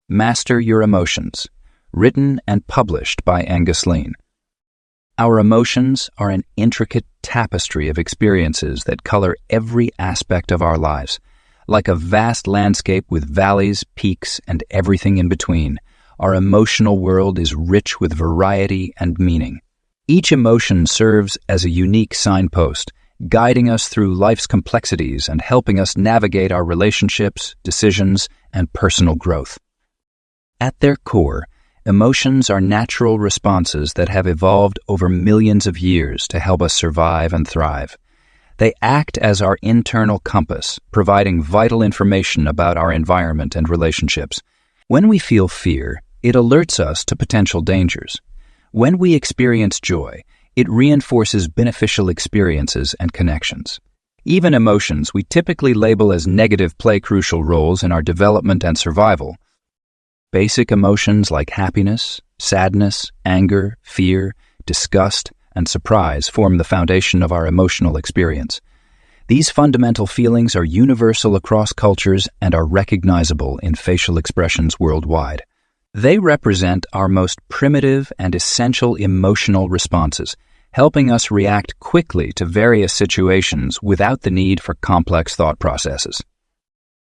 Master Your Emotions, written and published by Ngasline. Our emotions are an intricate tapestry of experiences that color every aspect of our lives. Like a vast landscape with valleys, peaks, and everything in between, our emotional world is rich with variety and meaning. Each emotion serves as a unique signpost, guiding us through life's complexities and helping us navigate our relationships, decisions, and personal growth. At their core, emotions are natural responses that have evolved over millions of years to help us survive and thrive. They act as our internal compass, providing vital information about our environment and relationships. When we feel fear, it alerts us to potential dangers. When we experience joy, it reinforces beneficial experiences and connections. Even emotions we typically label as negative play crucial roles in our development and survival. Basic emotions like happiness, sadness, anger, fear, disgust, and surprise form the foundation of our emotional experience. These fundamental feelings are universal across cultures and are recognizable in facial expressions worldwide. They represent our most primitive and essential emotional responses, helping us react quickly to various situations without the need for complex thought processes.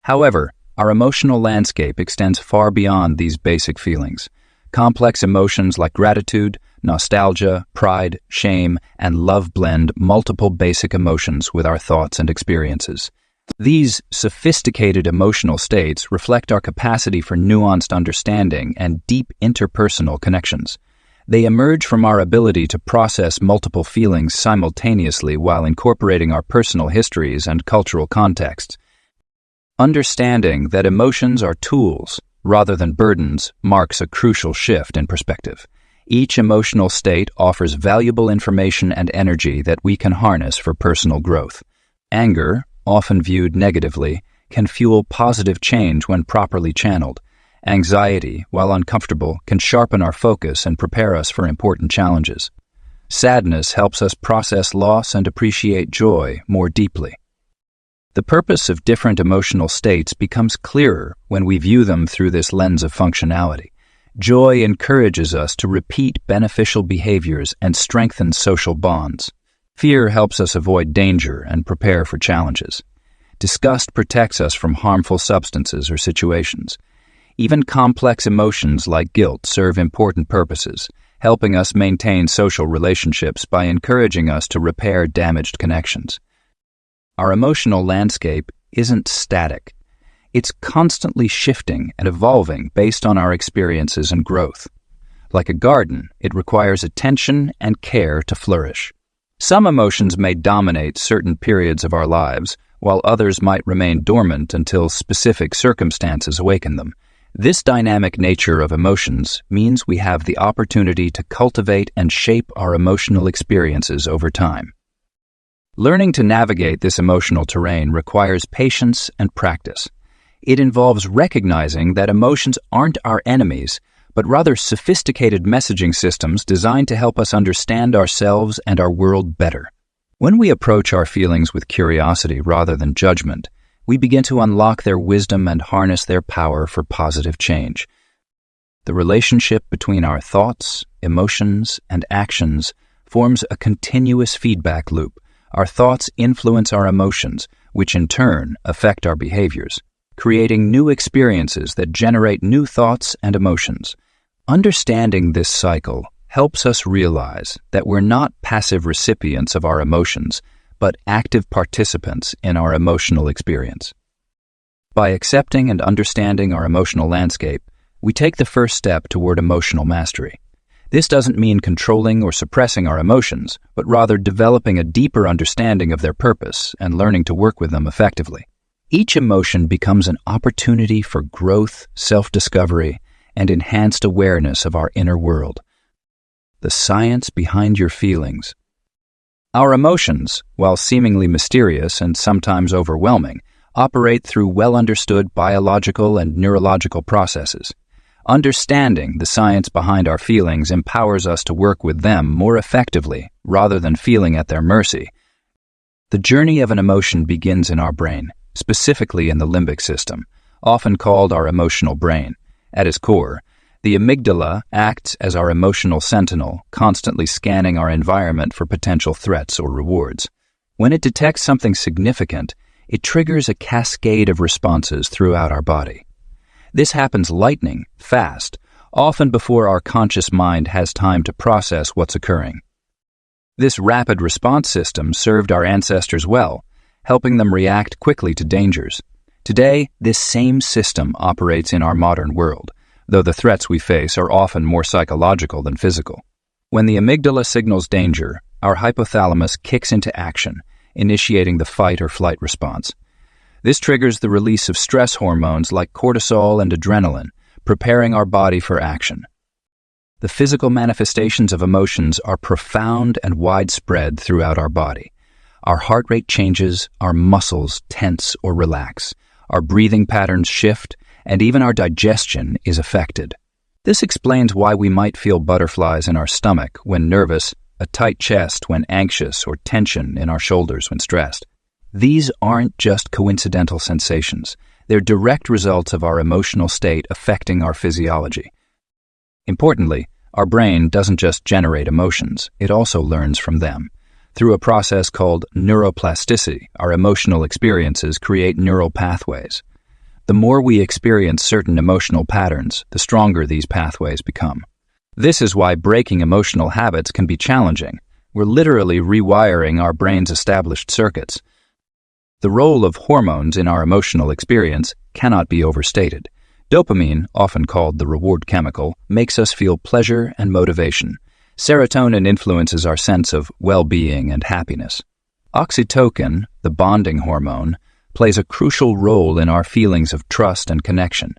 However, our emotional landscape extends far beyond these basic feelings. Complex emotions like gratitude, nostalgia, pride, shame, and love blend multiple basic emotions with our thoughts and experiences. These sophisticated emotional states reflect our capacity for nuanced understanding and deep interpersonal connections. They emerge from our ability to process multiple feelings simultaneously while incorporating our personal histories and cultural contexts. Understanding that emotions are tools rather than burdens marks a crucial shift in perspective. Each emotional state offers valuable information and energy that we can harness for personal growth. Anger, often viewed negatively, can fuel positive change when properly channeled. Anxiety, while uncomfortable, can sharpen our focus and prepare us for important challenges. Sadness helps us process loss and appreciate joy more deeply. The purpose of different emotional states becomes clearer when we view them through this lens of functionality. Joy encourages us to repeat beneficial behaviors and strengthen social bonds. Fear helps us avoid danger and prepare for challenges. Disgust protects us from harmful substances or situations. Even complex emotions like guilt serve important purposes, helping us maintain social relationships by encouraging us to repair damaged connections. Our emotional landscape isn't static. It's constantly shifting and evolving based on our experiences and growth. Like a garden, it requires attention and care to flourish. Some emotions may dominate certain periods of our lives, while others might remain dormant until specific circumstances awaken them. This dynamic nature of emotions means we have the opportunity to cultivate and shape our emotional experiences over time. Learning to navigate this emotional terrain requires patience and practice. It involves recognizing that emotions aren't our enemies, but rather sophisticated messaging systems designed to help us understand ourselves and our world better. When we approach our feelings with curiosity rather than judgment, we begin to unlock their wisdom and harness their power for positive change. The relationship between our thoughts, emotions, and actions forms a continuous feedback loop. Our thoughts influence our emotions, which in turn affect our behaviors, creating new experiences that generate new thoughts and emotions. Understanding this cycle helps us realize that we're not passive recipients of our emotions, but active participants in our emotional experience. By accepting and understanding our emotional landscape, we take the first step toward emotional mastery. This doesn't mean controlling or suppressing our emotions, but rather developing a deeper understanding of their purpose and learning to work with them effectively. Each emotion becomes an opportunity for growth, self-discovery, and enhanced awareness of our inner world. The science behind your feelings. Our emotions, while seemingly mysterious and sometimes overwhelming, operate through well-understood biological and neurological processes. Understanding the science behind our feelings empowers us to work with them more effectively rather than feeling at their mercy. The journey of an emotion begins in our brain, specifically in the limbic system, often called our emotional brain. At its core, the amygdala acts as our emotional sentinel, constantly scanning our environment for potential threats or rewards. When it detects something significant, it triggers a cascade of responses throughout our body. This happens lightning fast, often before our conscious mind has time to process what's occurring. This rapid response system served our ancestors well, helping them react quickly to dangers. Today, this same system operates in our modern world, though the threats we face are often more psychological than physical. When the amygdala signals danger, our hypothalamus kicks into action, initiating the fight or flight response. This triggers the release of stress hormones like cortisol and adrenaline, preparing our body for action. The physical manifestations of emotions are profound and widespread throughout our body. Our heart rate changes, our muscles tense or relax, our breathing patterns shift, and even our digestion is affected. This explains why we might feel butterflies in our stomach when nervous, a tight chest when anxious, or tension in our shoulders when stressed. These aren't just coincidental sensations. They're direct results of our emotional state affecting our physiology. Importantly, our brain doesn't just generate emotions, it also learns from them. Through a process called neuroplasticity, our emotional experiences create neural pathways. The more we experience certain emotional patterns, the stronger these pathways become. This is why breaking emotional habits can be challenging. We're literally rewiring our brain's established circuits. The role of hormones in our emotional experience cannot be overstated. Dopamine, often called the reward chemical, makes us feel pleasure and motivation. Serotonin influences our sense of well-being and happiness. Oxytocin, the bonding hormone, plays a crucial role in our feelings of trust and connection.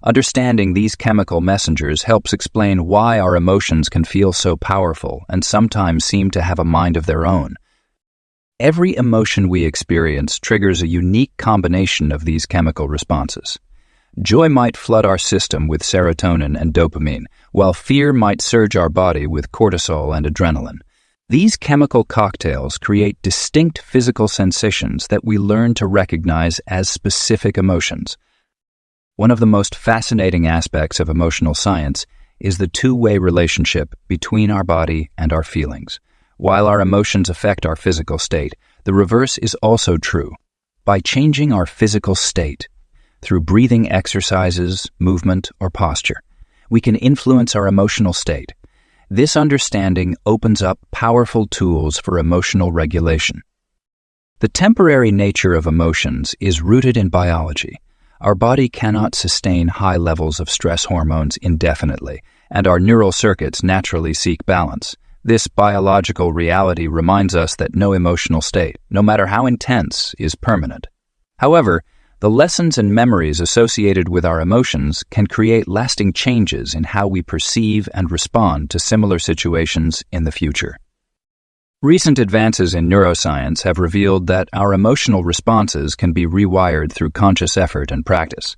Understanding these chemical messengers helps explain why our emotions can feel so powerful and sometimes seem to have a mind of their own. Every emotion we experience triggers a unique combination of these chemical responses. Joy might flood our system with serotonin and dopamine, while fear might surge our body with cortisol and adrenaline. These chemical cocktails create distinct physical sensations that we learn to recognize as specific emotions. One of the most fascinating aspects of emotional science is the two-way relationship between our body and our feelings. While our emotions affect our physical state, the reverse is also true. By changing our physical state, through breathing exercises, movement, or posture, we can influence our emotional state. This understanding opens up powerful tools for emotional regulation. The temporary nature of emotions is rooted in biology. Our body cannot sustain high levels of stress hormones indefinitely, and our neural circuits naturally seek balance. This biological reality reminds us that no emotional state, no matter how intense, is permanent. However, the lessons and memories associated with our emotions can create lasting changes in how we perceive and respond to similar situations in the future. Recent advances in neuroscience have revealed that our emotional responses can be rewired through conscious effort and practice.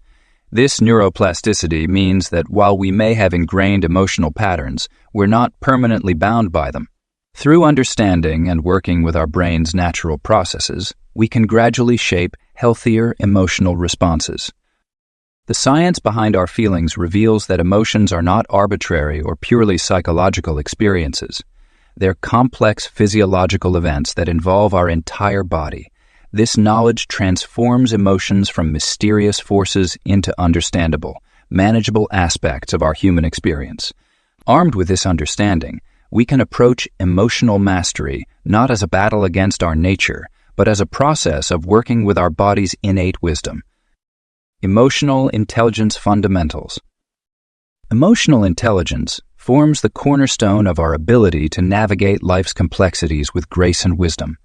This neuroplasticity means that while we may have ingrained emotional patterns, we're not permanently bound by them. Through understanding and working with our brain's natural processes, we can gradually shape healthier emotional responses. The science behind our feelings reveals that emotions are not arbitrary or purely psychological experiences. They're complex physiological events that involve our entire body. This knowledge transforms emotions from mysterious forces into understandable, manageable aspects of our human experience. Armed with this understanding, we can approach emotional mastery not as a battle against our nature, but as a process of working with our body's innate wisdom. Emotional intelligence fundamentals. Emotional intelligence forms the cornerstone of our ability to navigate life's complexities with grace and wisdom.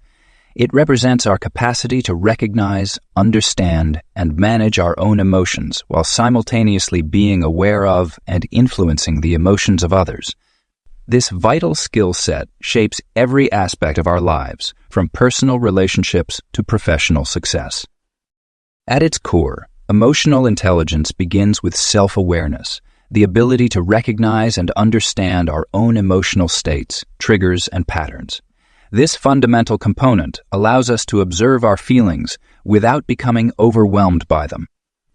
It represents our capacity to recognize, understand, and manage our own emotions while simultaneously being aware of and influencing the emotions of others. This vital skill set shapes every aspect of our lives, from personal relationships to professional success. At its core, emotional intelligence begins with self-awareness, the ability to recognize and understand our own emotional states, triggers, and patterns. This fundamental component allows us to observe our feelings without becoming overwhelmed by them.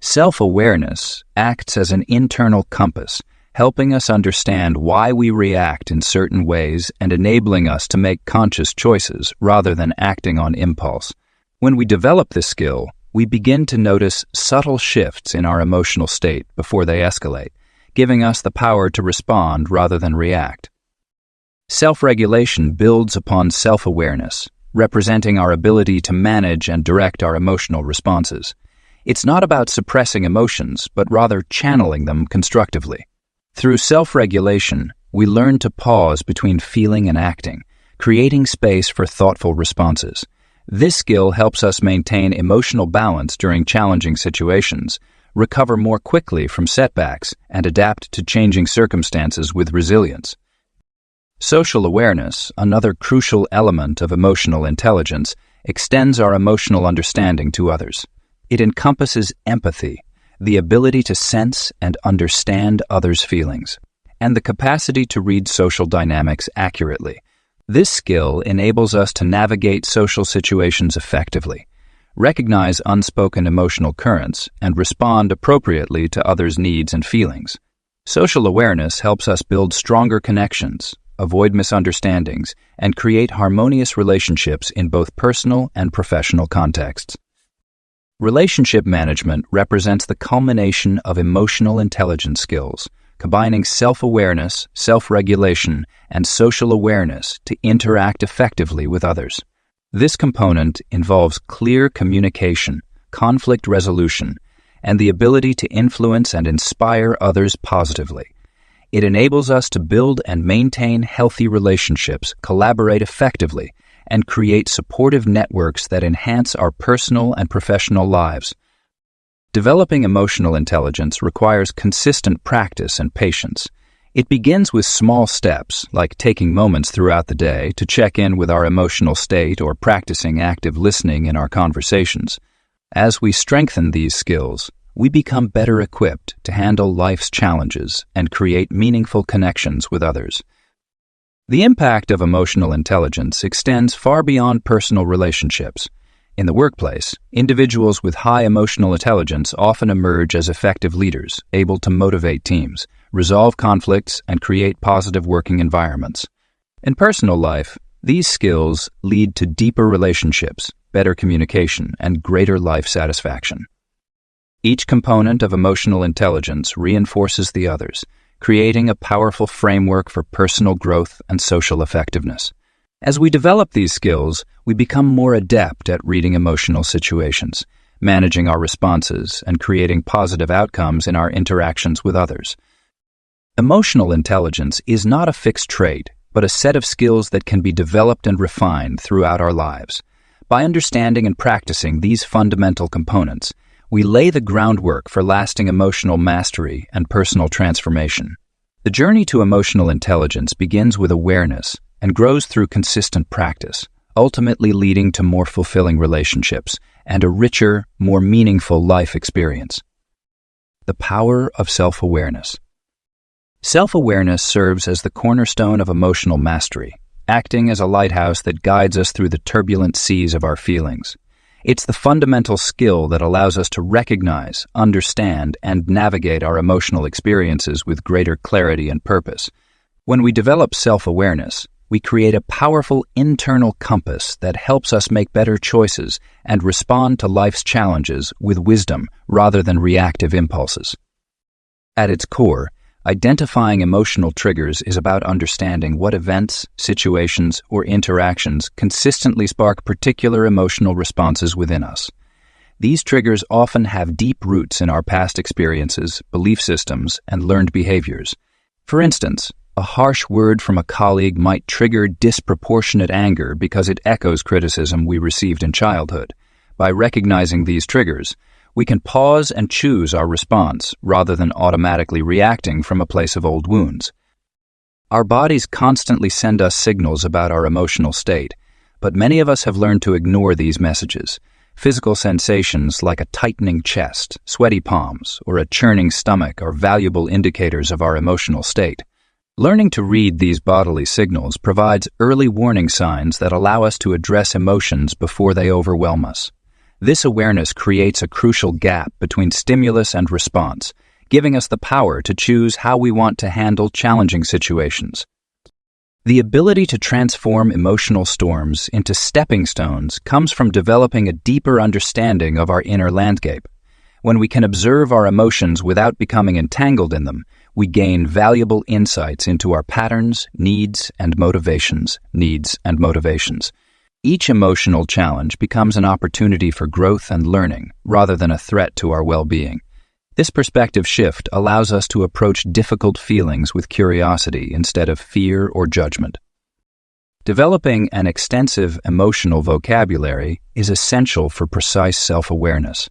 Self-awareness acts as an internal compass, helping us understand why we react in certain ways and enabling us to make conscious choices rather than acting on impulse. When we develop this skill, we begin to notice subtle shifts in our emotional state before they escalate, giving us the power to respond rather than react. Self-regulation builds upon self-awareness, representing our ability to manage and direct our emotional responses. It's not about suppressing emotions, but rather channeling them constructively. Through self-regulation, we learn to pause between feeling and acting, creating space for thoughtful responses. This skill helps us maintain emotional balance during challenging situations, recover more quickly from setbacks, and adapt to changing circumstances with resilience. Social awareness, another crucial element of emotional intelligence, extends our emotional understanding to others. It encompasses empathy, the ability to sense and understand others' feelings, and the capacity to read social dynamics accurately. This skill enables us to navigate social situations effectively, recognize unspoken emotional currents, and respond appropriately to others' needs and feelings. Social awareness helps us build stronger connections, avoid misunderstandings, and create harmonious relationships in both personal and professional contexts. Relationship management represents the culmination of emotional intelligence skills, combining self-awareness, self-regulation, and social awareness to interact effectively with others. This component involves clear communication, conflict resolution, and the ability to influence and inspire others positively. It enables us to build and maintain healthy relationships, collaborate effectively, and create supportive networks that enhance our personal and professional lives. Developing emotional intelligence requires consistent practice and patience. It begins with small steps, like taking moments throughout the day to check in with our emotional state or practicing active listening in our conversations. As we strengthen these skills, we become better equipped to handle life's challenges and create meaningful connections with others. The impact of emotional intelligence extends far beyond personal relationships. In the workplace, individuals with high emotional intelligence often emerge as effective leaders, able to motivate teams, resolve conflicts, and create positive working environments. In personal life, these skills lead to deeper relationships, better communication, and greater life satisfaction. Each component of emotional intelligence reinforces the others, creating a powerful framework for personal growth and social effectiveness. As we develop these skills, we become more adept at reading emotional situations, managing our responses, and creating positive outcomes in our interactions with others. Emotional intelligence is not a fixed trait, but a set of skills that can be developed and refined throughout our lives. By understanding and practicing these fundamental components, we lay the groundwork for lasting emotional mastery and personal transformation. The journey to emotional intelligence begins with awareness and grows through consistent practice, ultimately leading to more fulfilling relationships and a richer, more meaningful life experience. The power of self-awareness. Self-awareness serves as the cornerstone of emotional mastery, acting as a lighthouse that guides us through the turbulent seas of our feelings. It's the fundamental skill that allows us to recognize, understand, and navigate our emotional experiences with greater clarity and purpose. When we develop self-awareness, we create a powerful internal compass that helps us make better choices and respond to life's challenges with wisdom rather than reactive impulses. At its core, identifying emotional triggers is about understanding what events, situations, or interactions consistently spark particular emotional responses within us. These triggers often have deep roots in our past experiences, belief systems, and learned behaviors. For instance, a harsh word from a colleague might trigger disproportionate anger because it echoes criticism we received in childhood. By recognizing these triggers, we can pause and choose our response rather than automatically reacting from a place of old wounds. Our bodies constantly send us signals about our emotional state, but many of us have learned to ignore these messages. Physical sensations like a tightening chest, sweaty palms, or a churning stomach are valuable indicators of our emotional state. Learning to read these bodily signals provides early warning signs that allow us to address emotions before they overwhelm us. This awareness creates a crucial gap between stimulus and response, giving us the power to choose how we want to handle challenging situations. The ability to transform emotional storms into stepping stones comes from developing a deeper understanding of our inner landscape. When we can observe our emotions without becoming entangled in them, we gain valuable insights into our patterns, needs, and motivations. Each emotional challenge becomes an opportunity for growth and learning, rather than a threat to our well-being. This perspective shift allows us to approach difficult feelings with curiosity instead of fear or judgment. Developing an extensive emotional vocabulary is essential for precise self-awareness.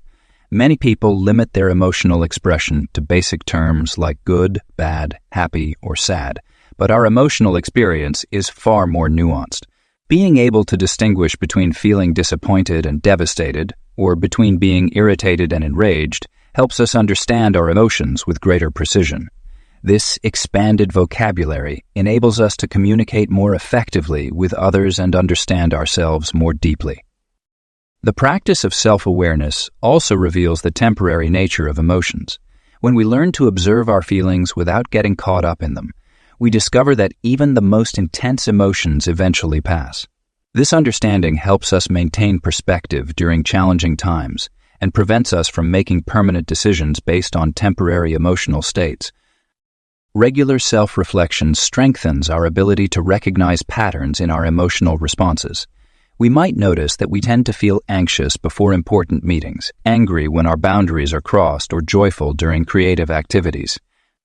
Many people limit their emotional expression to basic terms like good, bad, happy, or sad, but our emotional experience is far more nuanced. Being able to distinguish between feeling disappointed and devastated, or between being irritated and enraged, helps us understand our emotions with greater precision. This expanded vocabulary enables us to communicate more effectively with others and understand ourselves more deeply. The practice of self-awareness also reveals the temporary nature of emotions. When we learn to observe our feelings without getting caught up in them, we discover that even the most intense emotions eventually pass. This understanding helps us maintain perspective during challenging times and prevents us from making permanent decisions based on temporary emotional states. Regular self-reflection strengthens our ability to recognize patterns in our emotional responses. We might notice that we tend to feel anxious before important meetings, angry when our boundaries are crossed, or joyful during creative activities.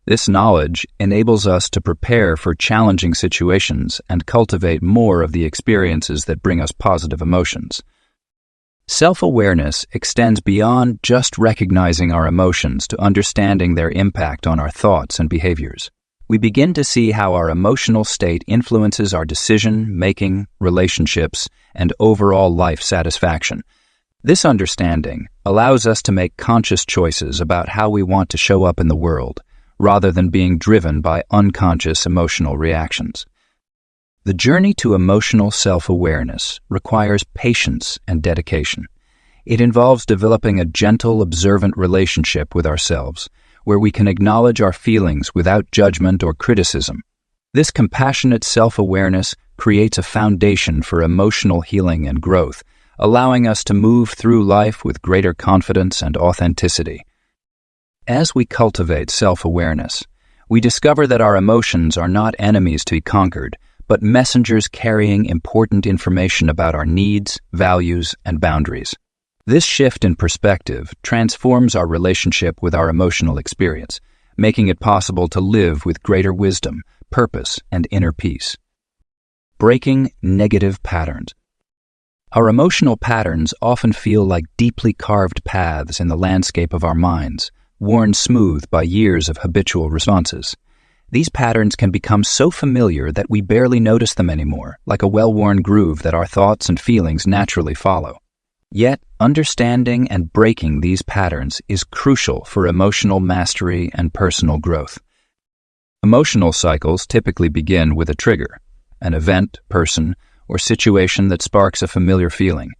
This knowledge enables us to prepare for challenging situations and cultivate more of the experiences that bring us positive emotions. Self-awareness extends beyond just recognizing our emotions to understanding their impact on our thoughts and behaviors. We begin to see how our emotional state influences our decision-making, relationships, and overall life satisfaction. This understanding allows us to make conscious choices about how we want to show up in the world, rather than being driven by unconscious emotional reactions. The journey to emotional self-awareness requires patience and dedication. It involves developing a gentle, observant relationship with ourselves, where we can acknowledge our feelings without judgment or criticism. This compassionate self-awareness creates a foundation for emotional healing and growth, allowing us to move through life with greater confidence and authenticity. As we cultivate self-awareness, we discover that our emotions are not enemies to be conquered, but messengers carrying important information about our needs, values, and boundaries. This shift in perspective transforms our relationship with our emotional experience, making it possible to live with greater wisdom, purpose, and inner peace. Breaking negative patterns. Our emotional patterns often feel like deeply carved paths in the landscape of our minds, worn smooth by years of habitual responses. These patterns can become so familiar that we barely notice them anymore, like a well-worn groove that our thoughts and feelings naturally follow. Yet, understanding and breaking these patterns is crucial for emotional mastery and personal growth. Emotional cycles typically begin with a trigger, an event, person, or situation that sparks a familiar feeling.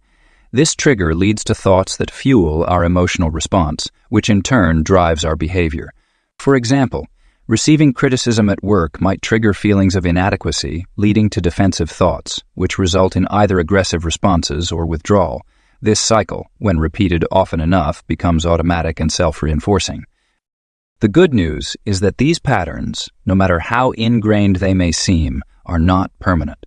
This trigger leads to thoughts that fuel our emotional response, which in turn drives our behavior. For example, receiving criticism at work might trigger feelings of inadequacy, leading to defensive thoughts, which result in either aggressive responses or withdrawal. This cycle, when repeated often enough, becomes automatic and self-reinforcing. The good news is that these patterns, no matter how ingrained they may seem, are not permanent.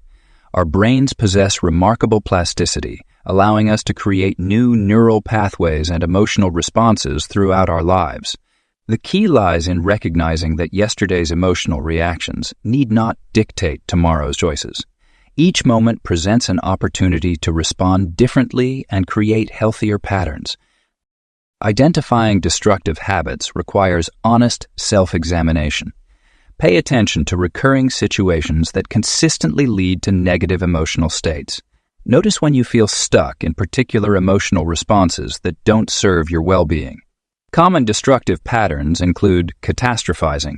Our brains possess remarkable plasticity, allowing us to create new neural pathways and emotional responses throughout our lives. The key lies in recognizing that yesterday's emotional reactions need not dictate tomorrow's choices. Each moment presents an opportunity to respond differently and create healthier patterns. Identifying destructive habits requires honest self-examination. Pay attention to recurring situations that consistently lead to negative emotional states. Notice when you feel stuck in particular emotional responses that don't serve your well-being. Common destructive patterns include catastrophizing,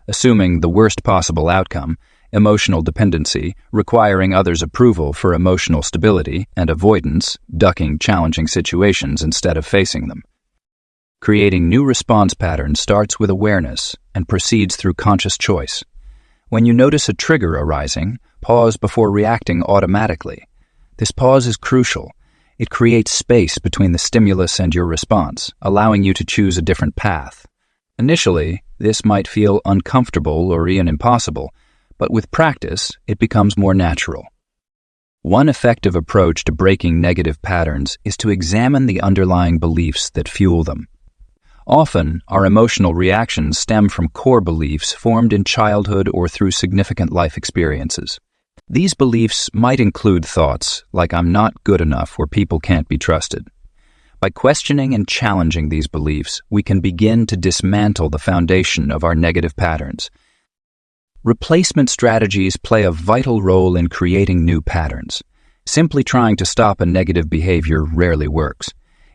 assuming the worst possible outcome, emotional dependency, requiring others' approval for emotional stability, and avoidance, ducking challenging situations instead of facing them. Creating new response patterns starts with awareness and proceeds through conscious choice. When you notice a trigger arising, pause before reacting automatically. This pause is crucial. It creates space between the stimulus and your response, allowing you to choose a different path. Initially, this might feel uncomfortable or even impossible, but with practice, it becomes more natural. One effective approach to breaking negative patterns is to examine the underlying beliefs that fuel them. Often, our emotional reactions stem from core beliefs formed in childhood or through significant life experiences. These beliefs might include thoughts like "I'm not good enough" or "people can't be trusted." By questioning and challenging these beliefs, we can begin to dismantle the foundation of our negative patterns. Replacement strategies play a vital role in creating new patterns. Simply trying to stop a negative behavior rarely works.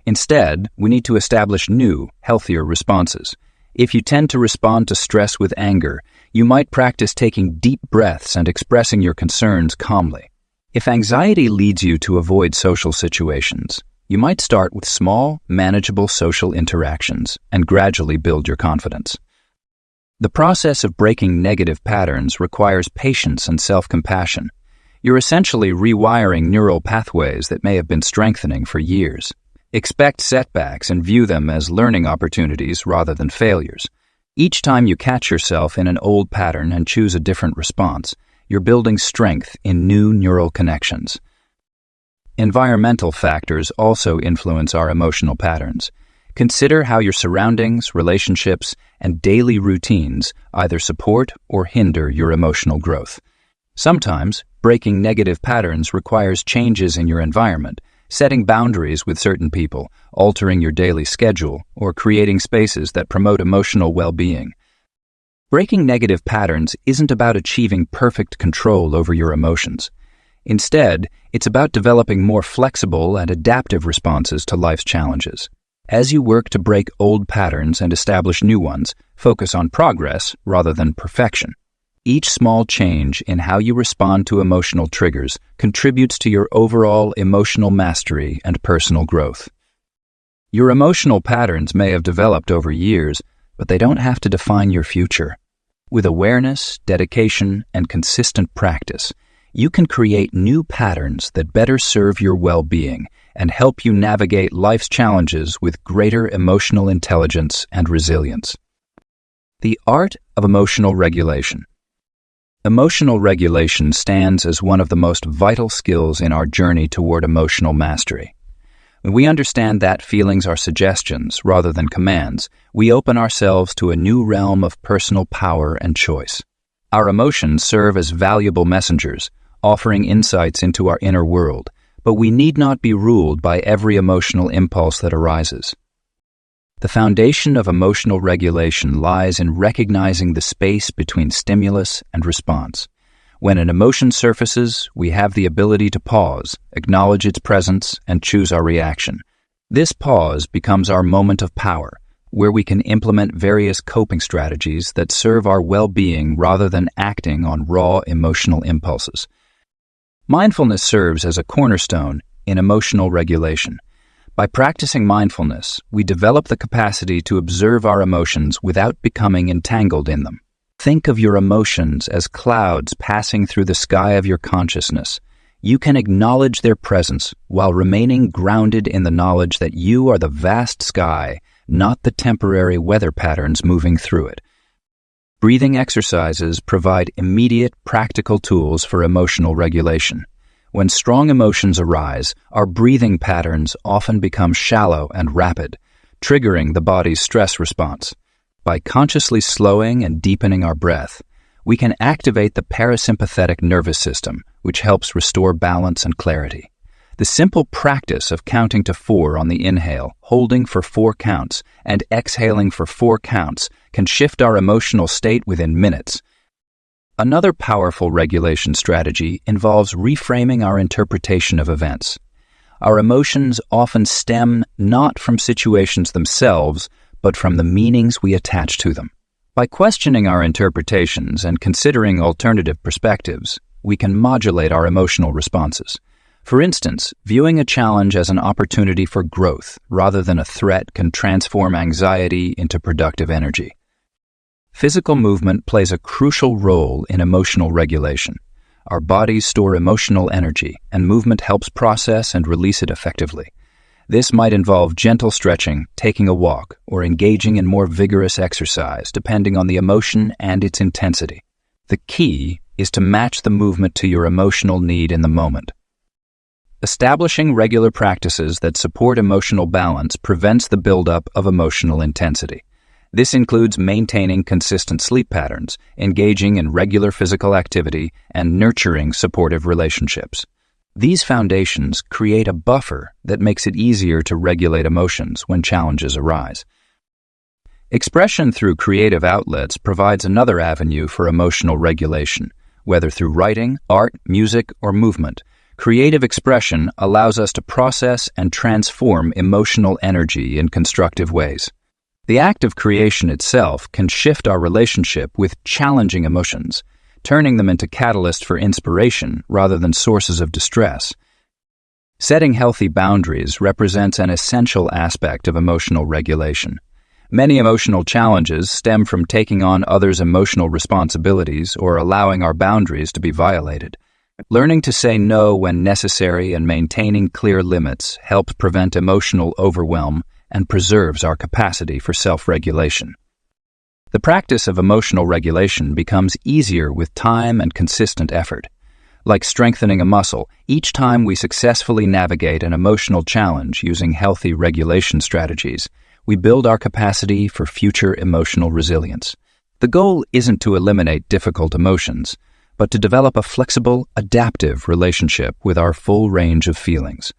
Instead, we need to establish new, healthier responses. If you tend to respond to stress with anger, you might practice taking deep breaths and expressing your concerns calmly. If anxiety leads you to avoid social situations, you might start with small, manageable social interactions and gradually build your confidence. The process of breaking negative patterns requires patience and self-compassion. You're essentially rewiring neural pathways that may have been strengthening for years. Expect setbacks and view them as learning opportunities rather than failures. Each time you catch yourself in an old pattern and choose a different response, you're building strength in new neural connections. Environmental factors also influence our emotional patterns. Consider how your surroundings, relationships, and daily routines either support or hinder your emotional growth. Sometimes, breaking negative patterns requires changes in your environment, setting boundaries with certain people, altering your daily schedule, or creating spaces that promote emotional well-being. Breaking negative patterns isn't about achieving perfect control over your emotions. Instead, it's about developing more flexible and adaptive responses to life's challenges. As you work to break old patterns and establish new ones, focus on progress rather than perfection. Each small change in how you respond to emotional triggers contributes to your overall emotional mastery and personal growth. Your emotional patterns may have developed over years, but they don't have to define your future. With awareness, dedication, and consistent practice, you can create new patterns that better serve your well-being and help you navigate life's challenges with greater emotional intelligence and resilience. The art of emotional regulation. Emotional regulation stands as one of the most vital skills in our journey toward emotional mastery. When we understand that feelings are suggestions rather than commands, we open ourselves to a new realm of personal power and choice. Our emotions serve as valuable messengers, offering insights into our inner world, but we need not be ruled by every emotional impulse that arises. The foundation of emotional regulation lies in recognizing the space between stimulus and response. When an emotion surfaces, we have the ability to pause, acknowledge its presence, and choose our reaction. This pause becomes our moment of power, where we can implement various coping strategies that serve our well-being rather than acting on raw emotional impulses. Mindfulness serves as a cornerstone in emotional regulation. By practicing mindfulness, we develop the capacity to observe our emotions without becoming entangled in them. Think of your emotions as clouds passing through the sky of your consciousness. You can acknowledge their presence while remaining grounded in the knowledge that you are the vast sky, not the temporary weather patterns moving through it. Breathing exercises provide immediate, practical tools for emotional regulation. When strong emotions arise, our breathing patterns often become shallow and rapid, triggering the body's stress response. By consciously slowing and deepening our breath, we can activate the parasympathetic nervous system, which helps restore balance and clarity. The simple practice of counting to 4 on the inhale, holding for 4 counts, and exhaling for 4 counts can shift our emotional state within minutes. Another powerful regulation strategy involves reframing our interpretation of events. Our emotions often stem not from situations themselves, but from the meanings we attach to them. By questioning our interpretations and considering alternative perspectives, we can modulate our emotional responses. For instance, viewing a challenge as an opportunity for growth rather than a threat can transform anxiety into productive energy. Physical movement plays a crucial role in emotional regulation. Our bodies store emotional energy, and movement helps process and release it effectively. This might involve gentle stretching, taking a walk, or engaging in more vigorous exercise, depending on the emotion and its intensity. The key is to match the movement to your emotional need in the moment. Establishing regular practices that support emotional balance prevents the buildup of emotional intensity. This includes maintaining consistent sleep patterns, engaging in regular physical activity, and nurturing supportive relationships. These foundations create a buffer that makes it easier to regulate emotions when challenges arise. Expression through creative outlets provides another avenue for emotional regulation, whether through writing, art, music, or movement. Creative expression allows us to process and transform emotional energy in constructive ways. The act of creation itself can shift our relationship with challenging emotions, turning them into catalysts for inspiration rather than sources of distress. Setting healthy boundaries represents an essential aspect of emotional regulation. Many emotional challenges stem from taking on others' emotional responsibilities or allowing our boundaries to be violated. Learning to say no when necessary and maintaining clear limits helps prevent emotional overwhelm and preserves our capacity for self-regulation. The practice of emotional regulation becomes easier with time and consistent effort. Like strengthening a muscle, each time we successfully navigate an emotional challenge using healthy regulation strategies, we build our capacity for future emotional resilience. The goal isn't to eliminate difficult emotions, but to develop a flexible, adaptive relationship with our full range of feelings.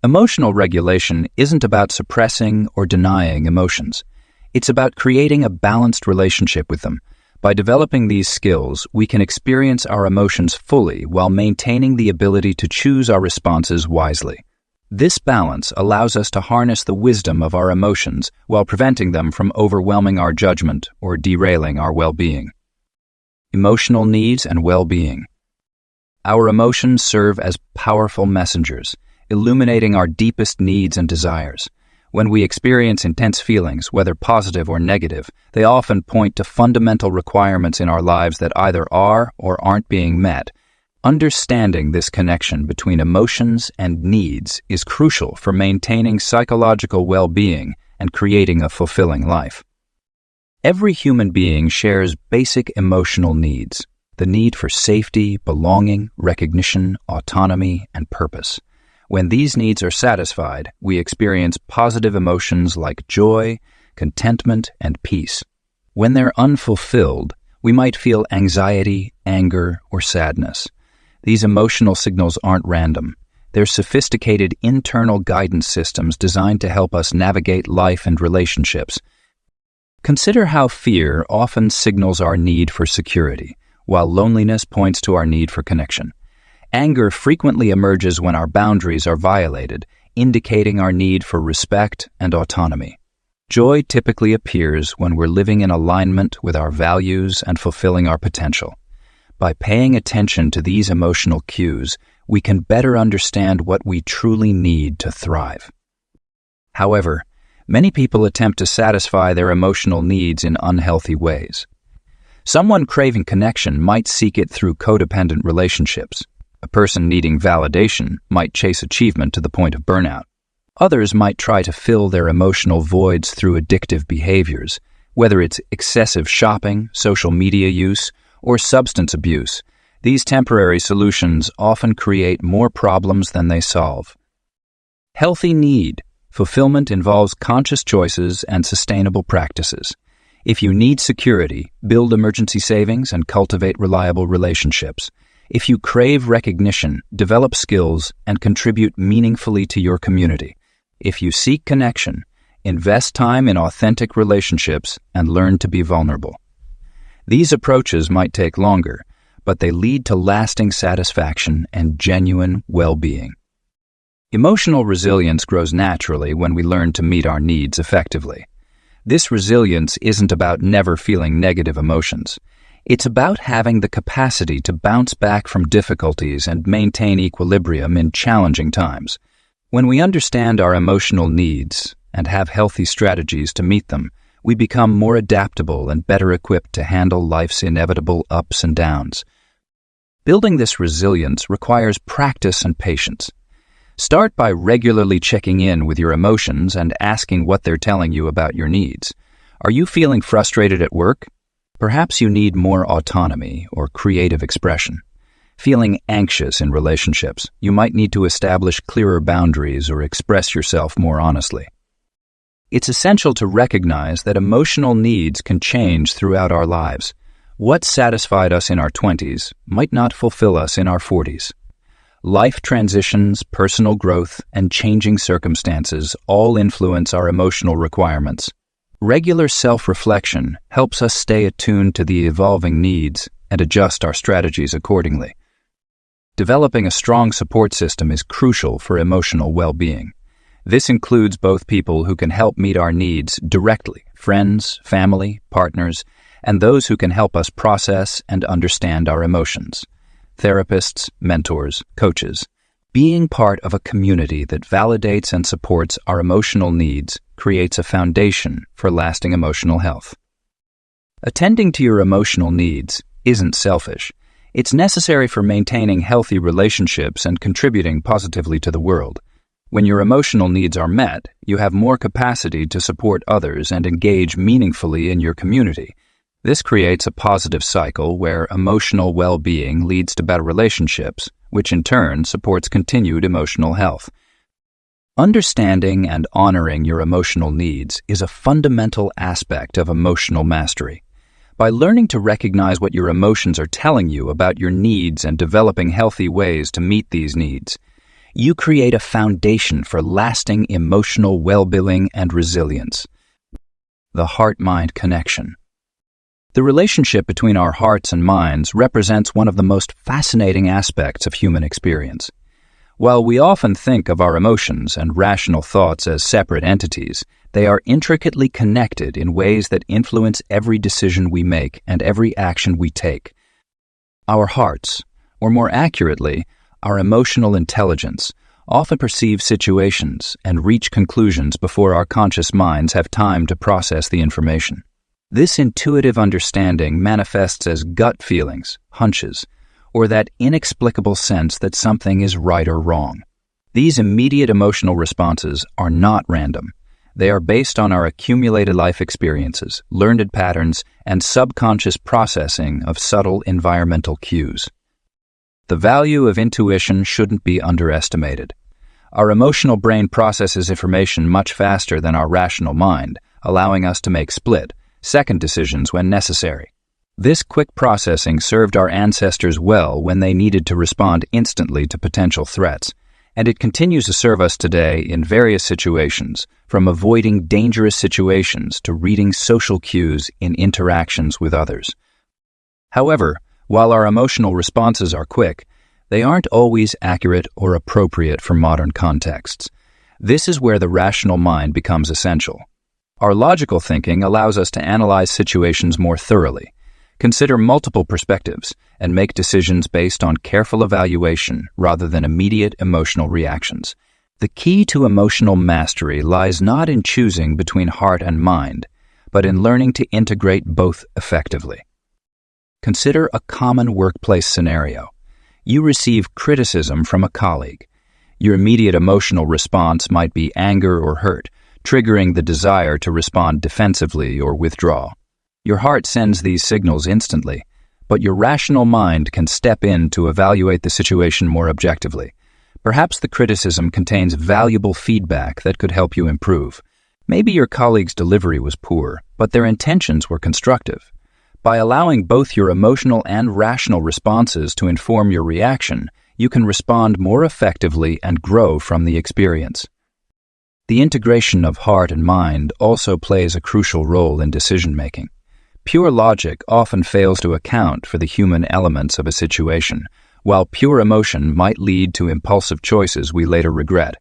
Emotional regulation isn't about suppressing or denying emotions. It's about creating a balanced relationship with them. By developing these skills, we can experience our emotions fully while maintaining the ability to choose our responses wisely. This balance allows us to harness the wisdom of our emotions while preventing them from overwhelming our judgment or derailing our well-being. Emotional needs and well-being. Our emotions serve as powerful messengers, illuminating our deepest needs and desires. When we experience intense feelings, whether positive or negative, they often point to fundamental requirements in our lives that either are or aren't being met. Understanding this connection between emotions and needs is crucial for maintaining psychological well-being and creating a fulfilling life. Every human being shares basic emotional needs, the need for safety, belonging, recognition, autonomy, and purpose. When these needs are satisfied, we experience positive emotions like joy, contentment, and peace. When they're unfulfilled, we might feel anxiety, anger, or sadness. These emotional signals aren't random. They're sophisticated internal guidance systems designed to help us navigate life and relationships. Consider how fear often signals our need for security, while loneliness points to our need for connection. Anger frequently emerges when our boundaries are violated, indicating our need for respect and autonomy. Joy typically appears when we're living in alignment with our values and fulfilling our potential. By paying attention to these emotional cues, we can better understand what we truly need to thrive. However, many people attempt to satisfy their emotional needs in unhealthy ways. Someone craving connection might seek it through codependent relationships. A person needing validation might chase achievement to the point of burnout. Others might try to fill their emotional voids through addictive behaviors, whether it's excessive shopping, social media use, or substance abuse. These temporary solutions often create more problems than they solve. Healthy need fulfillment involves conscious choices and sustainable practices. If you need security, build emergency savings and cultivate reliable relationships. If you crave recognition, develop skills and contribute meaningfully to your community. If you seek connection, invest time in authentic relationships and learn to be vulnerable. These approaches might take longer, but they lead to lasting satisfaction and genuine well-being. Emotional resilience grows naturally when we learn to meet our needs effectively. This resilience isn't about never feeling negative emotions. It's about having the capacity to bounce back from difficulties and maintain equilibrium in challenging times. When we understand our emotional needs and have healthy strategies to meet them, we become more adaptable and better equipped to handle life's inevitable ups and downs. Building this resilience requires practice and patience. Start by regularly checking in with your emotions and asking what they're telling you about your needs. Are you feeling frustrated at work? Perhaps you need more autonomy or creative expression. Feeling anxious in relationships, you might need to establish clearer boundaries or express yourself more honestly. It's essential to recognize that emotional needs can change throughout our lives. What satisfied us in our 20s might not fulfill us in our 40s. Life transitions, personal growth, and changing circumstances all influence our emotional requirements. Regular self-reflection helps us stay attuned to the evolving needs and adjust our strategies accordingly. Developing a strong support system is crucial for emotional well-being. This includes both people who can help meet our needs directly, friends, family, partners, and those who can help us process and understand our emotions. Therapists, mentors, coaches. Being part of a community that validates and supports our emotional needs creates a foundation for lasting emotional health. Attending to your emotional needs isn't selfish. It's necessary for maintaining healthy relationships and contributing positively to the world. When your emotional needs are met, you have more capacity to support others and engage meaningfully in your community. This creates a positive cycle where emotional well-being leads to better relationships, which in turn supports continued emotional health. Understanding and honoring your emotional needs is a fundamental aspect of emotional mastery. By learning to recognize what your emotions are telling you about your needs and developing healthy ways to meet these needs, you create a foundation for lasting emotional well-being and resilience. The heart-mind connection. The relationship between our hearts and minds represents one of the most fascinating aspects of human experience. While we often think of our emotions and rational thoughts as separate entities, they are intricately connected in ways that influence every decision we make and every action we take. Our hearts, or more accurately, our emotional intelligence, often perceive situations and reach conclusions before our conscious minds have time to process the information. This intuitive understanding manifests as gut feelings, hunches, or that inexplicable sense that something is right or wrong. These immediate emotional responses are not random. They are based on our accumulated life experiences, learned patterns, and subconscious processing of subtle environmental cues. The value of intuition shouldn't be underestimated. Our emotional brain processes information much faster than our rational mind, allowing us to make split-second decisions when necessary. This quick processing served our ancestors well when they needed to respond instantly to potential threats, and it continues to serve us today in various situations, from avoiding dangerous situations to reading social cues in interactions with others. However, while our emotional responses are quick, they aren't always accurate or appropriate for modern contexts. This is where the rational mind becomes essential. Our logical thinking allows us to analyze situations more thoroughly, consider multiple perspectives, and make decisions based on careful evaluation rather than immediate emotional reactions. The key to emotional mastery lies not in choosing between heart and mind, but in learning to integrate both effectively. Consider a common workplace scenario. You receive criticism from a colleague. Your immediate emotional response might be anger or hurt, triggering the desire to respond defensively or withdraw. Your heart sends these signals instantly, but your rational mind can step in to evaluate the situation more objectively. Perhaps the criticism contains valuable feedback that could help you improve. Maybe your colleague's delivery was poor, but their intentions were constructive. By allowing both your emotional and rational responses to inform your reaction, you can respond more effectively and grow from the experience. The integration of heart and mind also plays a crucial role in decision-making. Pure logic often fails to account for the human elements of a situation, while pure emotion might lead to impulsive choices we later regret.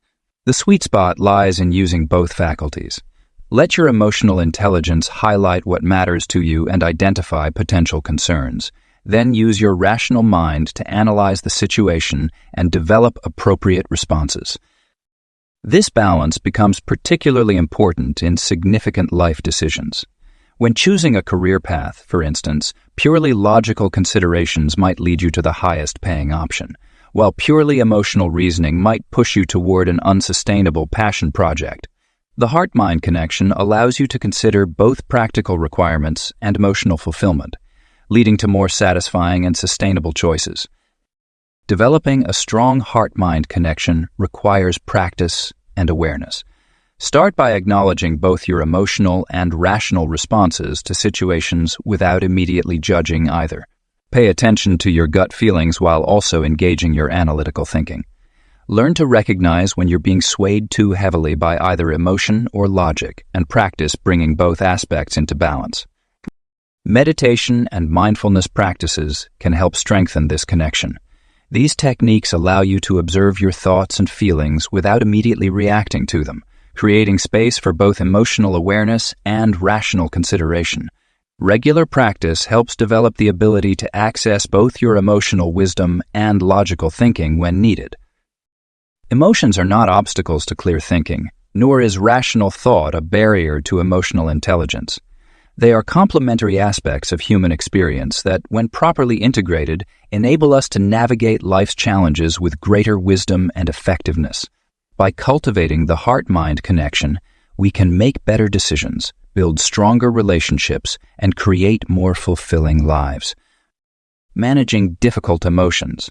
The sweet spot lies in using both faculties. Let your emotional intelligence highlight what matters to you and identify potential concerns. Then use your rational mind to analyze the situation and develop appropriate responses. This balance becomes particularly important in significant life decisions. When choosing a career path, for instance, purely logical considerations might lead you to the highest-paying option, while purely emotional reasoning might push you toward an unsustainable passion project. The heart-mind connection allows you to consider both practical requirements and emotional fulfillment, leading to more satisfying and sustainable choices. Developing a strong heart-mind connection requires practice and awareness. Start by acknowledging both your emotional and rational responses to situations without immediately judging either. Pay attention to your gut feelings while also engaging your analytical thinking. Learn to recognize when you're being swayed too heavily by either emotion or logic, and practice bringing both aspects into balance. Meditation and mindfulness practices can help strengthen this connection. These techniques allow you to observe your thoughts and feelings without immediately reacting to them, creating space for both emotional awareness and rational consideration. Regular practice helps develop the ability to access both your emotional wisdom and logical thinking when needed. Emotions are not obstacles to clear thinking, nor is rational thought a barrier to emotional intelligence. They are complementary aspects of human experience that, when properly integrated, enable us to navigate life's challenges with greater wisdom and effectiveness. By cultivating the heart-mind connection, we can make better decisions, build stronger relationships, and create more fulfilling lives. Managing difficult emotions.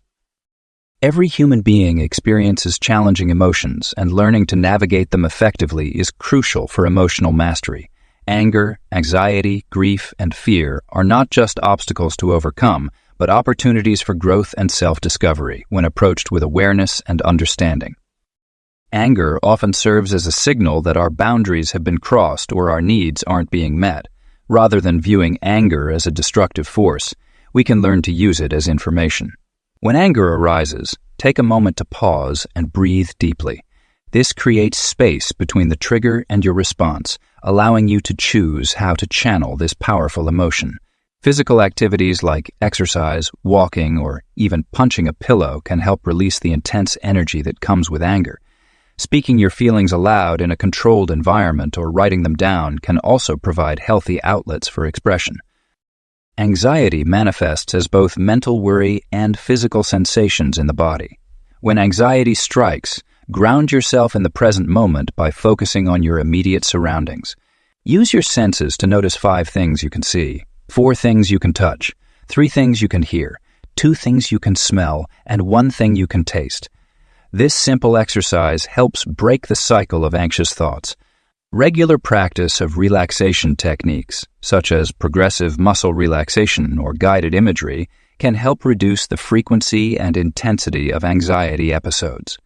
Every human being experiences challenging emotions, and learning to navigate them effectively is crucial for emotional mastery. Anger, anxiety, grief, and fear are not just obstacles to overcome, but opportunities for growth and self-discovery when approached with awareness and understanding. Anger often serves as a signal that our boundaries have been crossed or our needs aren't being met. Rather than viewing anger as a destructive force, we can learn to use it as information. When anger arises, take a moment to pause and breathe deeply. This creates space between the trigger and your response, allowing you to choose how to channel this powerful emotion. Physical activities like exercise, walking, or even punching a pillow can help release the intense energy that comes with anger. Speaking your feelings aloud in a controlled environment or writing them down can also provide healthy outlets for expression. Anxiety manifests as both mental worry and physical sensations in the body. When anxiety strikes, ground yourself in the present moment by focusing on your immediate surroundings. Use your senses to notice 5 things you can see, 4 things you can touch, 3 things you can hear, 2 things you can smell, and 1 thing you can taste. This simple exercise helps break the cycle of anxious thoughts. Regular practice of relaxation techniques, such as progressive muscle relaxation or guided imagery, can help reduce the frequency and intensity of anxiety episodes.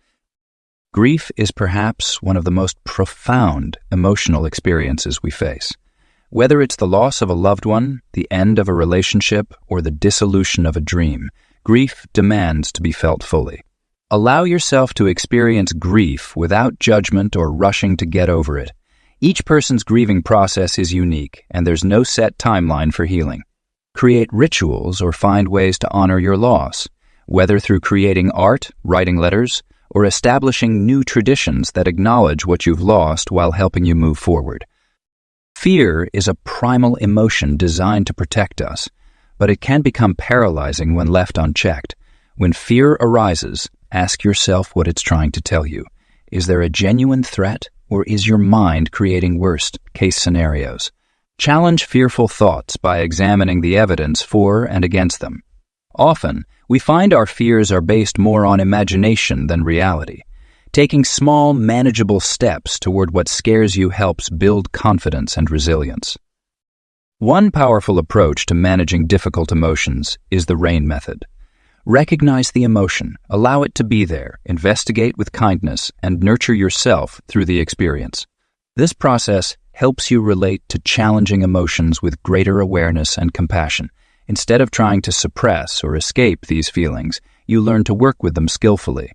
Grief is perhaps one of the most profound emotional experiences we face. Whether it's the loss of a loved one, the end of a relationship, or the dissolution of a dream, grief demands to be felt fully. Allow yourself to experience grief without judgment or rushing to get over it. Each person's grieving process is unique, and there's no set timeline for healing. Create rituals or find ways to honor your loss, whether through creating art, writing letters, or establishing new traditions that acknowledge what you've lost while helping you move forward. Fear is a primal emotion designed to protect us, but it can become paralyzing when left unchecked. When fear arises, ask yourself what it's trying to tell you. Is there a genuine threat, or is your mind creating worst-case scenarios? Challenge fearful thoughts by examining the evidence for and against them. Often, we find our fears are based more on imagination than reality. Taking small, manageable steps toward what scares you helps build confidence and resilience. One powerful approach to managing difficult emotions is the RAIN method. Recognize the emotion, allow it to be there, investigate with kindness, and nurture yourself through the experience. This process helps you relate to challenging emotions with greater awareness and compassion. Instead of trying to suppress or escape these feelings, you learn to work with them skillfully.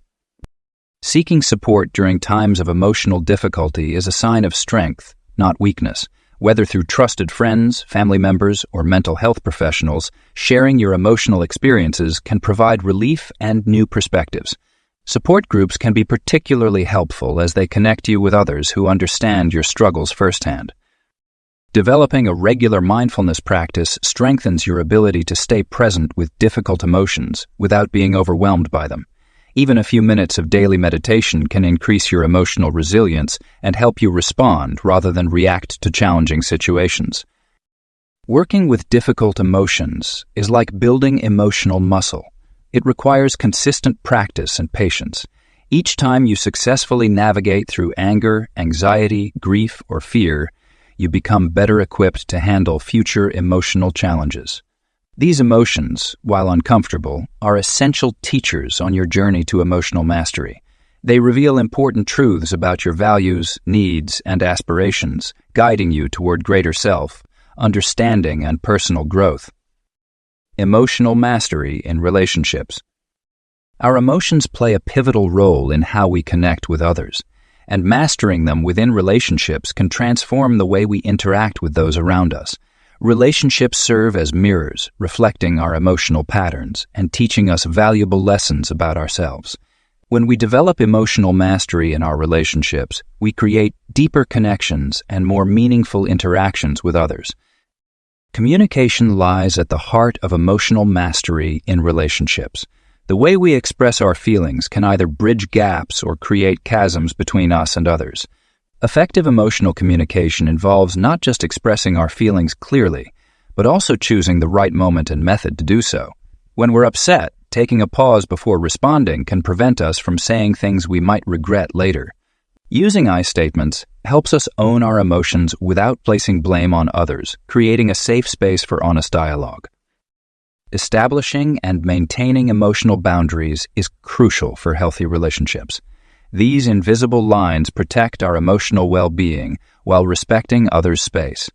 Seeking support during times of emotional difficulty is a sign of strength, not weakness. Whether through trusted friends, family members, or mental health professionals, sharing your emotional experiences can provide relief and new perspectives. Support groups can be particularly helpful as they connect you with others who understand your struggles firsthand. Developing a regular mindfulness practice strengthens your ability to stay present with difficult emotions without being overwhelmed by them. Even a few minutes of daily meditation can increase your emotional resilience and help you respond rather than react to challenging situations. Working with difficult emotions is like building emotional muscle. It requires consistent practice and patience. Each time you successfully navigate through anger, anxiety, grief, or fear, you become better equipped to handle future emotional challenges. These emotions, while uncomfortable, are essential teachers on your journey to emotional mastery. They reveal important truths about your values, needs, and aspirations, guiding you toward greater self, understanding, and personal growth. Emotional mastery in relationships. Our emotions play a pivotal role in how we connect with others, and mastering them within relationships can transform the way we interact with those around us. Relationships serve as mirrors, reflecting our emotional patterns and teaching us valuable lessons about ourselves. When we develop emotional mastery in our relationships, we create deeper connections and more meaningful interactions with others. Communication lies at the heart of emotional mastery in relationships. The way we express our feelings can either bridge gaps or create chasms between us and others. Effective emotional communication involves not just expressing our feelings clearly, but also choosing the right moment and method to do so. When we're upset, taking a pause before responding can prevent us from saying things we might regret later. Using I statements helps us own our emotions without placing blame on others, creating a safe space for honest dialogue. Establishing and maintaining emotional boundaries is crucial for healthy relationships. These invisible lines protect our emotional well-being while respecting others' space.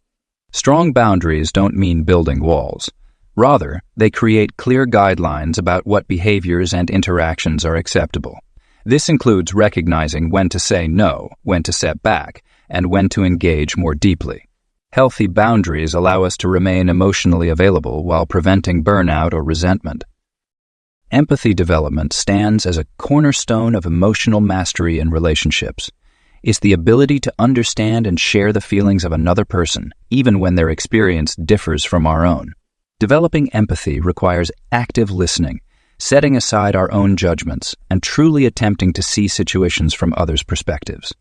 Strong boundaries don't mean building walls. Rather, they create clear guidelines about what behaviors and interactions are acceptable. This includes recognizing when to say no, when to step back, and when to engage more deeply. Healthy boundaries allow us to remain emotionally available while preventing burnout or resentment. Empathy development stands as a cornerstone of emotional mastery in relationships. It's the ability to understand and share the feelings of another person, even when their experience differs from our own. Developing empathy requires active listening, setting aside our own judgments, and truly attempting to see situations from others' perspectives.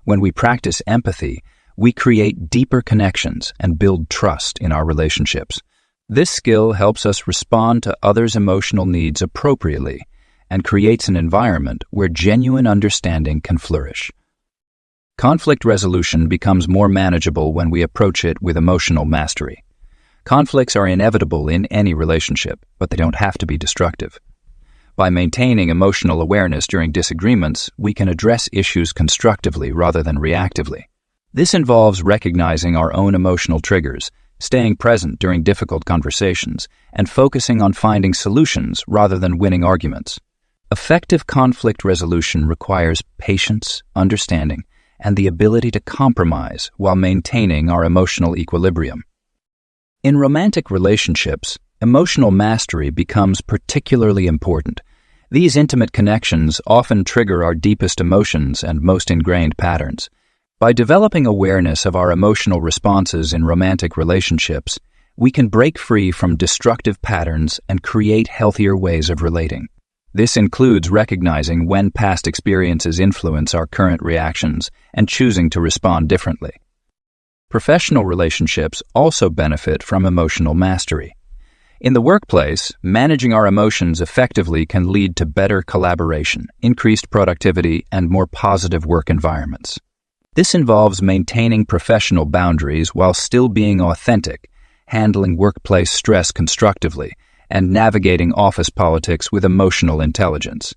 When we practice empathy, we create deeper connections and build trust in our relationships. This skill helps us respond to others' emotional needs appropriately and creates an environment where genuine understanding can flourish. Conflict resolution becomes more manageable when we approach it with emotional mastery. Conflicts are inevitable in any relationship, but they don't have to be destructive. By maintaining emotional awareness during disagreements, we can address issues constructively rather than reactively. This involves recognizing our own emotional triggers, staying present during difficult conversations, and focusing on finding solutions rather than winning arguments. Effective conflict resolution requires patience, understanding, and the ability to compromise while maintaining our emotional equilibrium. In romantic relationships, emotional mastery becomes particularly important. These intimate connections often trigger our deepest emotions and most ingrained patterns. By developing awareness of our emotional responses in romantic relationships, we can break free from destructive patterns and create healthier ways of relating. This includes recognizing when past experiences influence our current reactions and choosing to respond differently. Professional relationships also benefit from emotional mastery. In the workplace, managing our emotions effectively can lead to better collaboration, increased productivity, and more positive work environments. This involves maintaining professional boundaries while still being authentic, handling workplace stress constructively, and navigating office politics with emotional intelligence.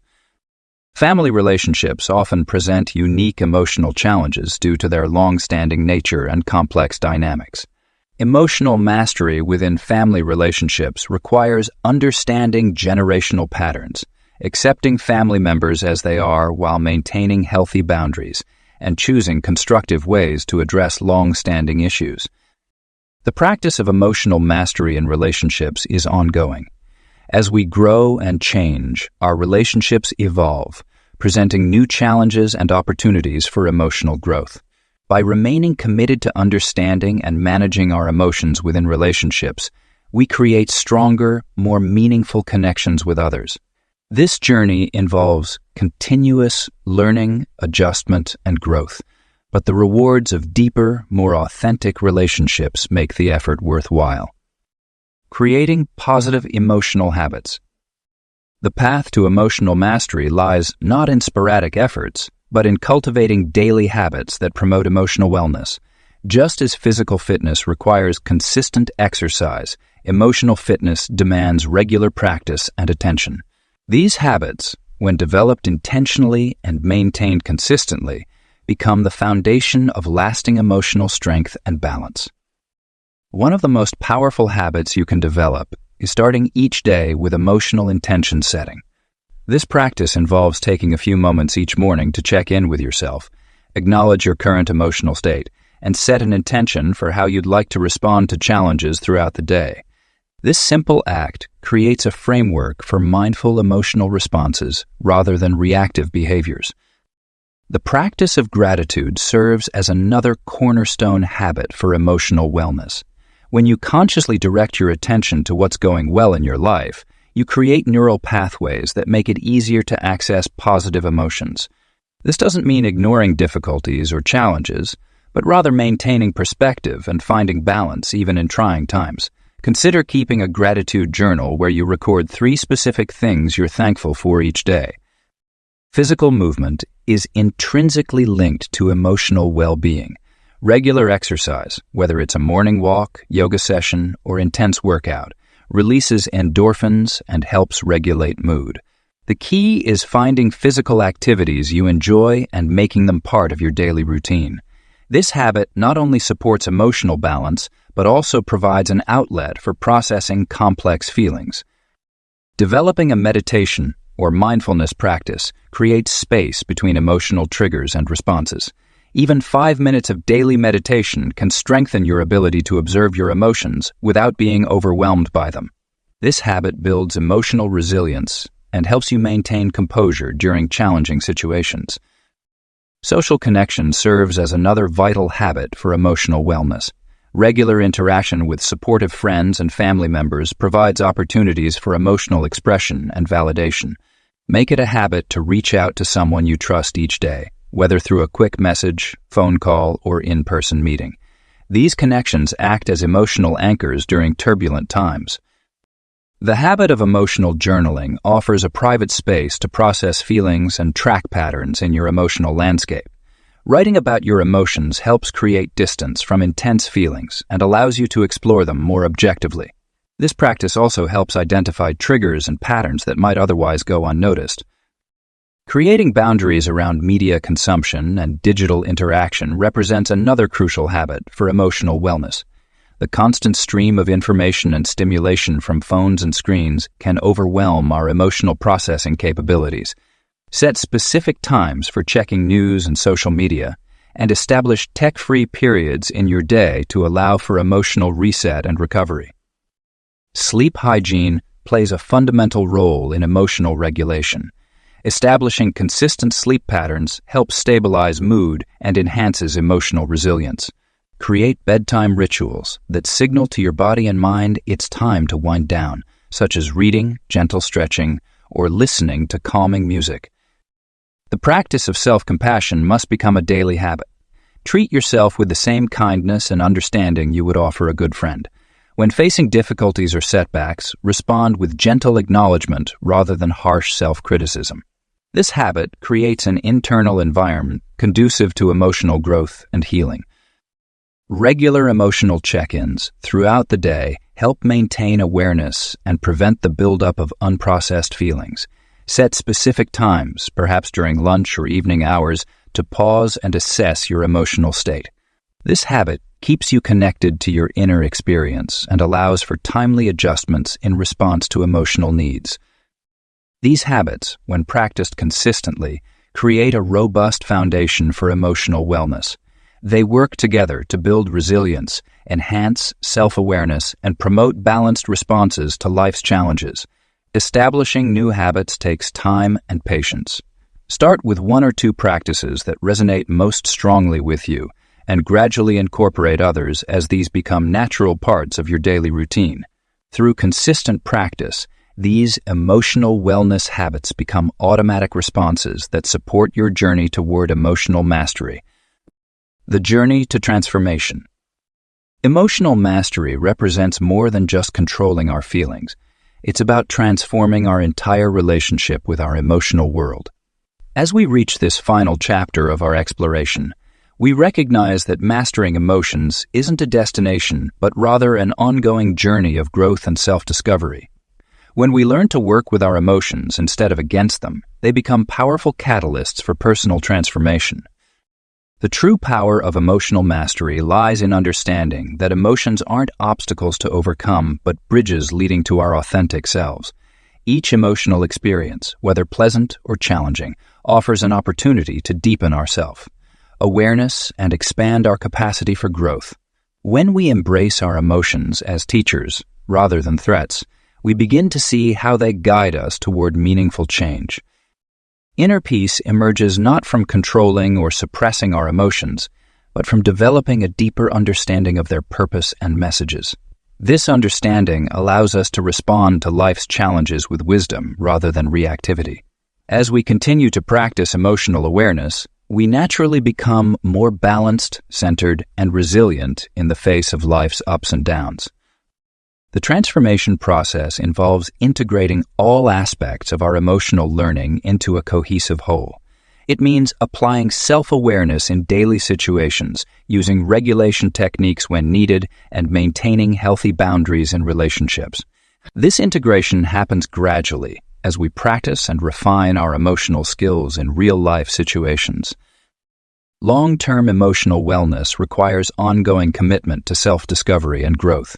Family relationships often present unique emotional challenges due to their long-standing nature and complex dynamics. Emotional mastery within family relationships requires understanding generational patterns, accepting family members as they are while maintaining healthy boundaries, and choosing constructive ways to address long-standing issues. The practice of emotional mastery in relationships is ongoing. As we grow and change, our relationships evolve, presenting new challenges and opportunities for emotional growth. By remaining committed to understanding and managing our emotions within relationships, we create stronger, more meaningful connections with others. This journey involves continuous learning, adjustment, and growth, but the rewards of deeper, more authentic relationships make the effort worthwhile. Creating positive emotional habits. The path to emotional mastery lies not in sporadic efforts, but in cultivating daily habits that promote emotional wellness. Just as physical fitness requires consistent exercise, emotional fitness demands regular practice and attention. These habits, when developed intentionally and maintained consistently, become the foundation of lasting emotional strength and balance. One of the most powerful habits you can develop is starting each day with emotional intention setting. This practice involves taking a few moments each morning to check in with yourself, acknowledge your current emotional state, and set an intention for how you'd like to respond to challenges throughout the day. This simple act creates a framework for mindful emotional responses rather than reactive behaviors. The practice of gratitude serves as another cornerstone habit for emotional wellness. When you consciously direct your attention to what's going well in your life, you create neural pathways that make it easier to access positive emotions. This doesn't mean ignoring difficulties or challenges, but rather maintaining perspective and finding balance even in trying times. Consider keeping a gratitude journal where you record 3 specific things you're thankful for each day. Physical movement is intrinsically linked to emotional well-being. Regular exercise, whether it's a morning walk, yoga session, or intense workout, releases endorphins and helps regulate mood. The key is finding physical activities you enjoy and making them part of your daily routine. This habit not only supports emotional balance, but also provides an outlet for processing complex feelings. Developing a meditation or mindfulness practice creates space between emotional triggers and responses. Even 5 minutes of daily meditation can strengthen your ability to observe your emotions without being overwhelmed by them. This habit builds emotional resilience and helps you maintain composure during challenging situations. Social connection serves as another vital habit for emotional wellness. Regular interaction with supportive friends and family members provides opportunities for emotional expression and validation. Make it a habit to reach out to someone you trust each day, whether through a quick message, phone call, or in-person meeting. These connections act as emotional anchors during turbulent times. The habit of emotional journaling offers a private space to process feelings and track patterns in your emotional landscape. Writing about your emotions helps create distance from intense feelings and allows you to explore them more objectively. This practice also helps identify triggers and patterns that might otherwise go unnoticed. Creating boundaries around media consumption and digital interaction represents another crucial habit for emotional wellness. The constant stream of information and stimulation from phones and screens can overwhelm our emotional processing capabilities. Set specific times for checking news and social media, and establish tech-free periods in your day to allow for emotional reset and recovery. Sleep hygiene plays a fundamental role in emotional regulation. Establishing consistent sleep patterns helps stabilize mood and enhances emotional resilience. Create bedtime rituals that signal to your body and mind it's time to wind down, such as reading, gentle stretching, or listening to calming music. The practice of self-compassion must become a daily habit. Treat yourself with the same kindness and understanding you would offer a good friend. When facing difficulties or setbacks, respond with gentle acknowledgement rather than harsh self-criticism. This habit creates an internal environment conducive to emotional growth and healing. Regular emotional check-ins throughout the day help maintain awareness and prevent the buildup of unprocessed feelings. Set specific times, perhaps during lunch or evening hours, to pause and assess your emotional state. This habit keeps you connected to your inner experience and allows for timely adjustments in response to emotional needs. These habits, when practiced consistently, create a robust foundation for emotional wellness. They work together to build resilience, enhance self-awareness, and promote balanced responses to life's challenges. Establishing new habits takes time and patience. Start with 1 or 2 practices that resonate most strongly with you, and gradually incorporate others as these become natural parts of your daily routine. Through consistent practice, these emotional wellness habits become automatic responses that support your journey toward emotional mastery. The journey to transformation. Emotional mastery represents more than just controlling our feelings. It's about transforming our entire relationship with our emotional world. As we reach this final chapter of our exploration, we recognize that mastering emotions isn't a destination, but rather an ongoing journey of growth and self-discovery. When we learn to work with our emotions instead of against them, they become powerful catalysts for personal transformation. The true power of emotional mastery lies in understanding that emotions aren't obstacles to overcome, but bridges leading to our authentic selves. Each emotional experience, whether pleasant or challenging, offers an opportunity to deepen our self-awareness and expand our capacity for growth. When we embrace our emotions as teachers rather than threats, we begin to see how they guide us toward meaningful change. Inner peace emerges not from controlling or suppressing our emotions, but from developing a deeper understanding of their purpose and messages. This understanding allows us to respond to life's challenges with wisdom rather than reactivity. As we continue to practice emotional awareness, we naturally become more balanced, centered, and resilient in the face of life's ups and downs. The transformation process involves integrating all aspects of our emotional learning into a cohesive whole. It means applying self-awareness in daily situations, using regulation techniques when needed, and maintaining healthy boundaries in relationships. This integration happens gradually as we practice and refine our emotional skills in real-life situations. Long-term emotional wellness requires ongoing commitment to self-discovery and growth.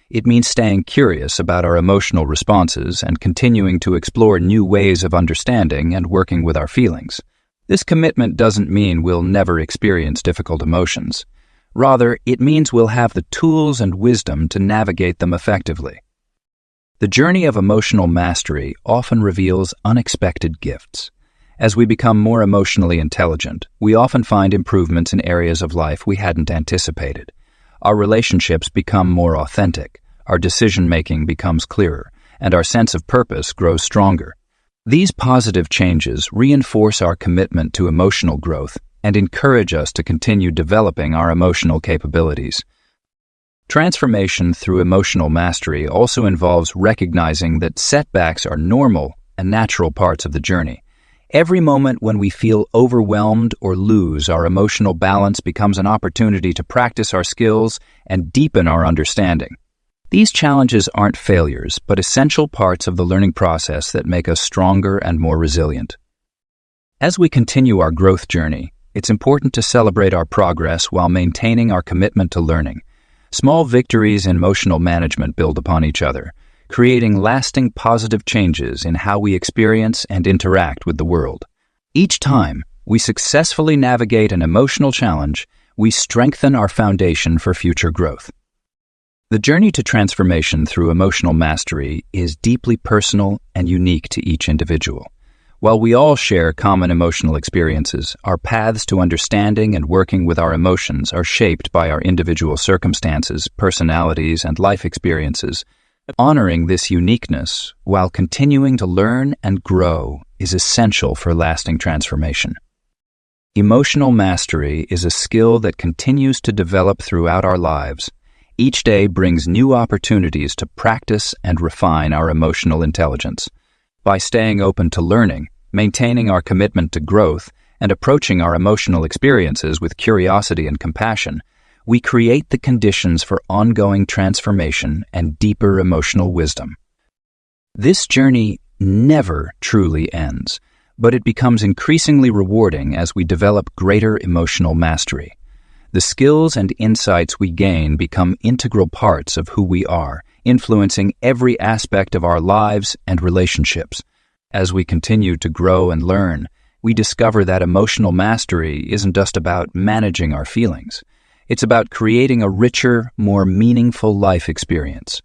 It means staying curious about our emotional responses and continuing to explore new ways of understanding and working with our feelings. This commitment doesn't mean we'll never experience difficult emotions. Rather, it means we'll have the tools and wisdom to navigate them effectively. The journey of emotional mastery often reveals unexpected gifts. As we become more emotionally intelligent, we often find improvements in areas of life we hadn't anticipated. Our relationships become more authentic, our decision-making becomes clearer, and our sense of purpose grows stronger. These positive changes reinforce our commitment to emotional growth and encourage us to continue developing our emotional capabilities. Transformation through emotional mastery also involves recognizing that setbacks are normal and natural parts of the journey. Every moment when we feel overwhelmed or lose our emotional balance becomes an opportunity to practice our skills and deepen our understanding. These challenges aren't failures, but essential parts of the learning process that make us stronger and more resilient. As we continue our growth journey, it's important to celebrate our progress while maintaining our commitment to learning. Small victories in emotional management build upon each other, creating lasting positive changes in how we experience and interact with the world. Each time we successfully navigate an emotional challenge, we strengthen our foundation for future growth. The journey to transformation through emotional mastery is deeply personal and unique to each individual. While we all share common emotional experiences, our paths to understanding and working with our emotions are shaped by our individual circumstances, personalities, and life experiences. Honoring this uniqueness while continuing to learn and grow is essential for lasting transformation. Emotional mastery is a skill that continues to develop throughout our lives. Each day brings new opportunities to practice and refine our emotional intelligence. By staying open to learning, maintaining our commitment to growth, and approaching our emotional experiences with curiosity and compassion, we create the conditions for ongoing transformation and deeper emotional wisdom. This journey never truly ends, but it becomes increasingly rewarding as we develop greater emotional mastery. The skills and insights we gain become integral parts of who we are, influencing every aspect of our lives and relationships. As we continue to grow and learn, we discover that emotional mastery isn't just about managing our feelings. It's about creating a richer, more meaningful life experience,